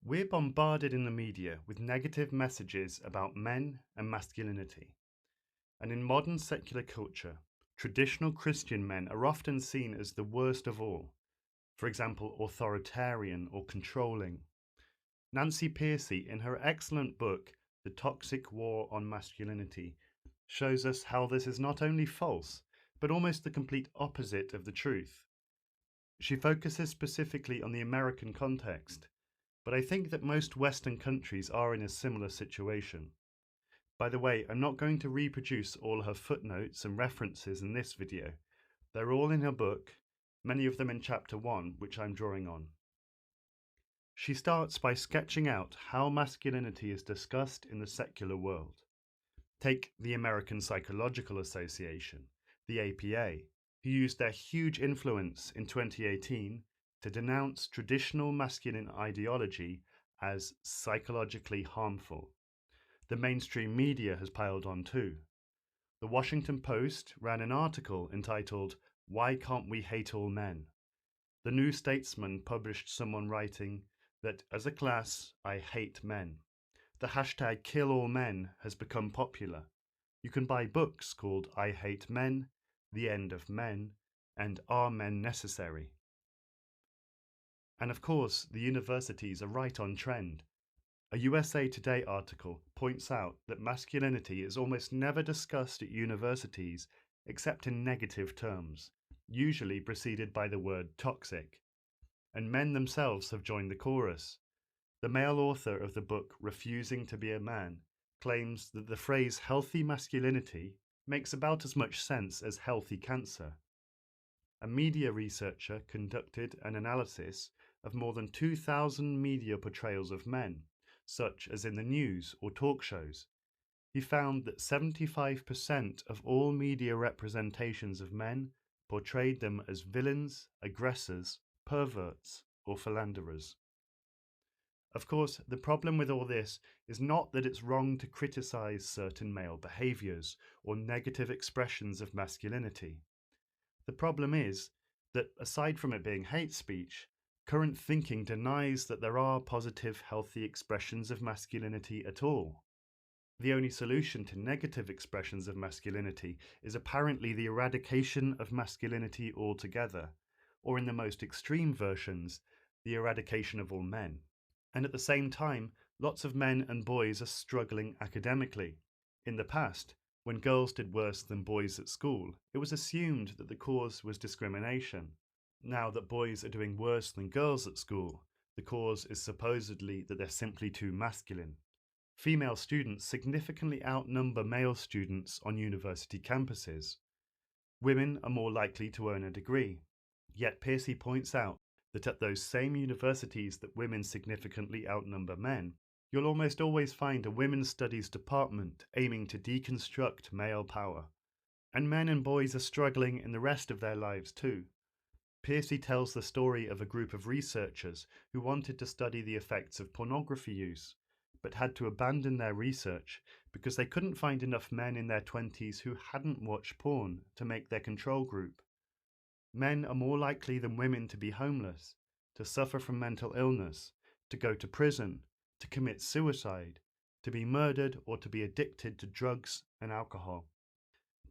We're bombarded in the media with negative messages about men and masculinity. And in modern secular culture, traditional Christian men are often seen as the worst of all. For example, authoritarian or controlling. Nancy Pearcey, in her excellent book, The Toxic War on Masculinity, shows us how this is not only false, but almost the complete opposite of the truth. She focuses specifically on the American context, but I think that most Western countries are in a similar situation. By the way, I'm not going to reproduce all her footnotes and references in this video. They're all in her book, many of them in chapter 1, which I'm drawing on. She starts by sketching out how masculinity is discussed in the secular world. Take the American Psychological Association, the APA, who used their huge influence in 2018 to denounce traditional masculine ideology as psychologically harmful. The mainstream media has piled on too. The Washington Post ran an article entitled, "Why Can't We Hate All Men?" The New Statesman published someone writing that, as a class, I hate men. The hashtag Kill All Men has become popular. You can buy books called I Hate Men, The End of Men, and Are Men Necessary? And of course, the universities are right on trend. A USA Today article points out that masculinity is almost never discussed at universities except in negative terms, usually preceded by the word toxic. And men themselves have joined the chorus. The male author of the book Refusing to be a Man claims that the phrase healthy masculinity makes about as much sense as healthy cancer. A media researcher conducted an analysis of more than 2,000 media portrayals of men, such as in the news or talk shows. He found that 75% of all media representations of men portrayed them as villains, aggressors, perverts, or philanderers. Of course, the problem with all this is not that it's wrong to criticize certain male behaviors or negative expressions of masculinity. The problem is that, aside from it being hate speech, current thinking denies that there are positive, healthy expressions of masculinity at all. The only solution to negative expressions of masculinity is apparently the eradication of masculinity altogether, or in the most extreme versions, the eradication of all men. And at the same time, lots of men and boys are struggling academically. In the past, when girls did worse than boys at school, it was assumed that the cause was discrimination. Now that boys are doing worse than girls at school, the cause is supposedly that they're simply too masculine. Female students significantly outnumber male students on university campuses. Women are more likely to earn a degree. Yet Pearcey points out that at those same universities that women significantly outnumber men, you'll almost always find a women's studies department aiming to deconstruct male power. And men and boys are struggling in the rest of their lives too. Pearcey tells the story of a group of researchers who wanted to study the effects of pornography use, but had to abandon their research because they couldn't find enough men in their 20s who hadn't watched porn to make their control group. Men are more likely than women to be homeless, to suffer from mental illness, to go to prison, to commit suicide, to be murdered, or to be addicted to drugs and alcohol.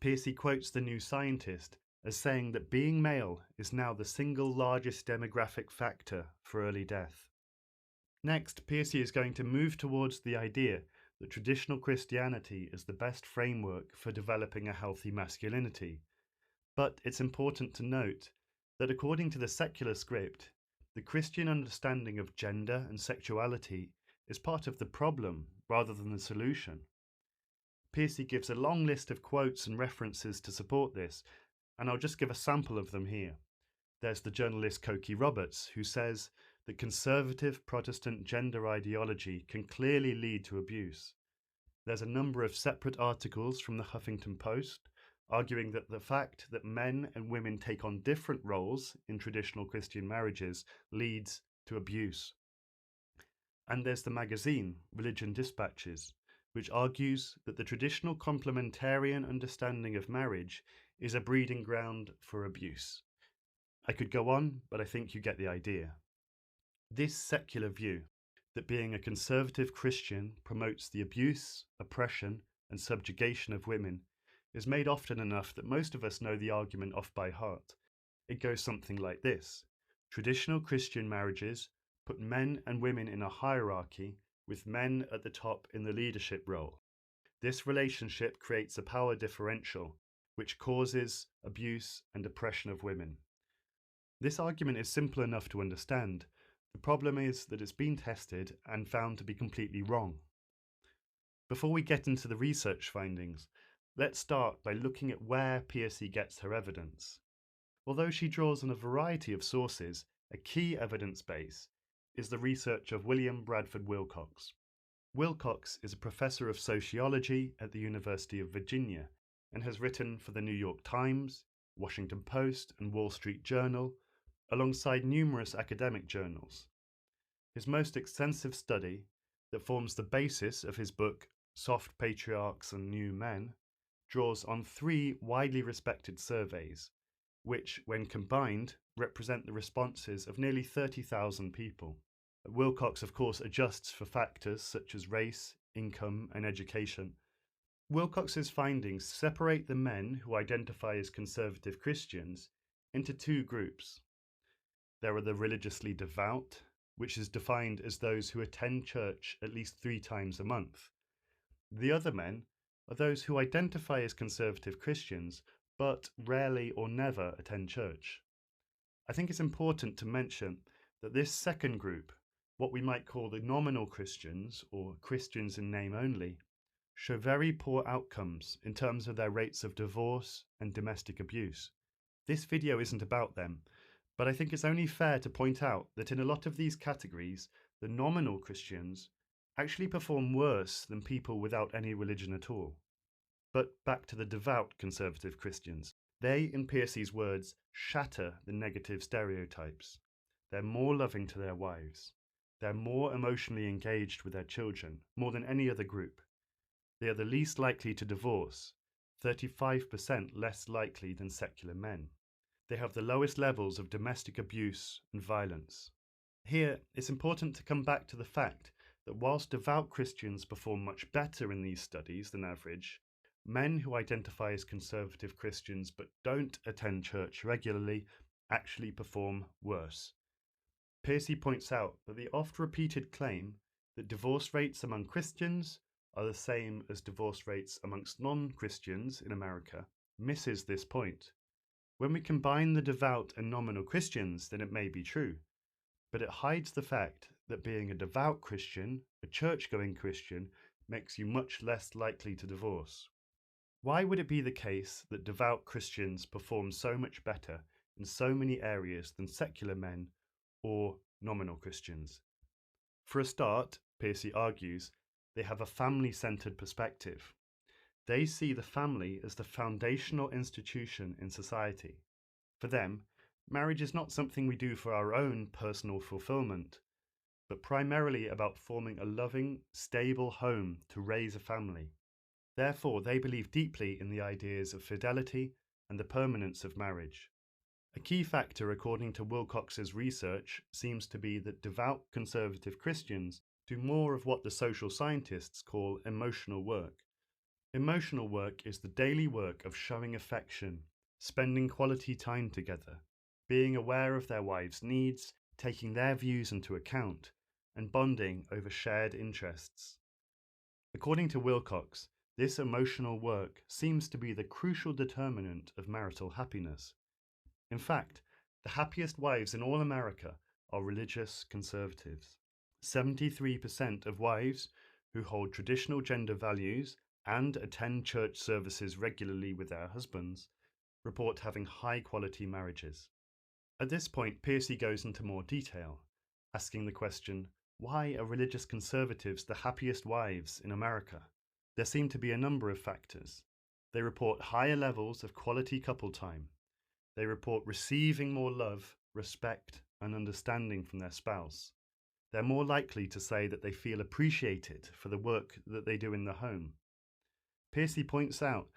Pearcey quotes the New Scientist as saying that being male is now the single largest demographic factor for early death. Next, Pearcey is going to move towards the idea that traditional Christianity is the best framework for developing a healthy masculinity. But it's important to note that according to the secular script, the Christian understanding of gender and sexuality is part of the problem rather than the solution. Pearcey gives a long list of quotes and references to support this, and I'll just give a sample of them here. There's the journalist Cokie Roberts, who says that conservative Protestant gender ideology can clearly lead to abuse. There's a number of separate articles from the Huffington Post arguing that the fact that men and women take on different roles in traditional Christian marriages leads to abuse. And there's the magazine, Religion Dispatches, which argues that the traditional complementarian understanding of marriage is a breeding ground for abuse. I could go on, but I think you get the idea. This secular view, that being a conservative Christian promotes the abuse, oppression, and subjugation of women is made often enough that most of us know the argument off by heart. It goes something like this. Traditional Christian marriages put men and women in a hierarchy, with men at the top in the leadership role. This relationship creates a power differential, which causes abuse and oppression of women. This argument is simple enough to understand. The problem is that it's been tested and found to be completely wrong. Before we get into the research findings, let's start by looking at where Pearcey gets her evidence. Although she draws on a variety of sources, a key evidence base is the research of William Bradford Wilcox. Wilcox is a professor of sociology at the University of Virginia and has written for the New York Times, Washington Post, and Wall Street Journal, alongside numerous academic journals. His most extensive study, that forms the basis of his book Soft Patriarchs and New Men, draws on 3 widely respected surveys, which, when combined, represent the responses of nearly 30,000 people. Wilcox, of course, adjusts for factors such as race, income, and education. Wilcox's findings separate the men who identify as conservative Christians into 2 groups. There are the religiously devout, which is defined as those who attend church at least 3 times a month. The other men are those who identify as conservative Christians, but rarely or never attend church. I think it's important to mention that this second group, what we might call the nominal Christians, or Christians in name only, show very poor outcomes in terms of their rates of divorce and domestic abuse. This video isn't about them, but I think it's only fair to point out that in a lot of these categories, the nominal Christians actually perform worse than people without any religion at all. But back to the devout conservative Christians. They, in Pearcey's words, shatter the negative stereotypes. They're more loving to their wives. They're more emotionally engaged with their children, more than any other group. They are the least likely to divorce, 35% less likely than secular men. They have the lowest levels of domestic abuse and violence. Here, it's important to come back to the fact that whilst devout Christians perform much better in these studies than average, men who identify as conservative Christians but don't attend church regularly actually perform worse. Pearcey points out that the oft-repeated claim that divorce rates among Christians are the same as divorce rates amongst non-Christians in America misses this point. When we combine the devout and nominal Christians, then it may be true, but it hides the fact that being a devout Christian, a church-going Christian, makes you much less likely to divorce. Why would it be the case that devout Christians perform so much better in so many areas than secular men or nominal Christians? For a start, Pearcey argues, they have a family-centered perspective. They see the family as the foundational institution in society. For them, marriage is not something we do for our own personal fulfillment, but primarily about forming a loving, stable home to raise a family. Therefore, they believe deeply in the ideas of fidelity and the permanence of marriage. A key factor, according to Wilcox's research, seems to be that devout conservative Christians do more of what the social scientists call emotional work. Emotional work is the daily work of showing affection, spending quality time together, being aware of their wives' needs, taking their views into account, and bonding over shared interests. According to Wilcox, this emotional work seems to be the crucial determinant of marital happiness. In fact, the happiest wives in all America are religious conservatives. 73% of wives who hold traditional gender values and attend church services regularly with their husbands report having high-quality marriages. At this point, Pearcey goes into more detail, asking the question, why are religious conservatives the happiest wives in America? There seem to be a number of factors. They report higher levels of quality couple time. They report receiving more love, respect, and understanding from their spouse. They're more likely to say that they feel appreciated for the work that they do in the home. Pearcey points out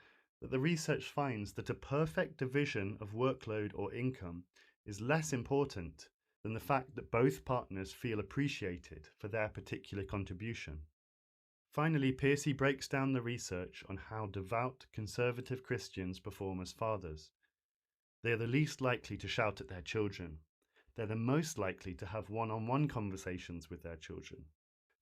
that the research finds that a perfect division of workload or income is less important than the fact that both partners feel appreciated for their particular contribution. Finally, Pearcey breaks down the research on how devout conservative Christians perform as fathers. They are the least likely to shout at their children. They're the most likely to have one-on-one conversations with their children.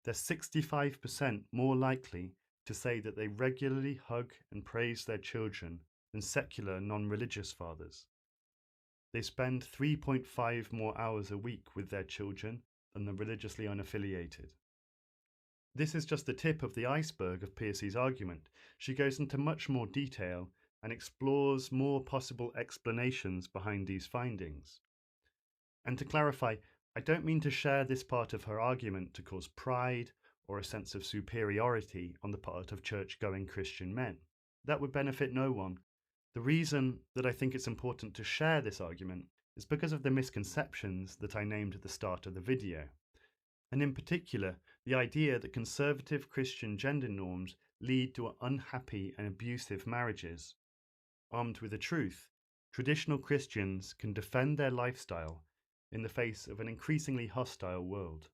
They're 65% more likely to say that they regularly hug and praise their children than secular non-religious fathers. They spend 3.5 more hours a week with their children than the religiously unaffiliated. This is just the tip of the iceberg of Pearcey's argument. She goes into much more detail and explores more possible explanations behind these findings. And to clarify, I don't mean to share this part of her argument to cause pride or a sense of superiority on the part of church-going Christian men. That would benefit no one. The reason that I think it's important to share this argument is because of the misconceptions that I named at the start of the video. And in particular, the idea that conservative Christian gender norms lead to unhappy and abusive marriages. Armed with the truth, traditional Christians can defend their lifestyle in the face of an increasingly hostile world.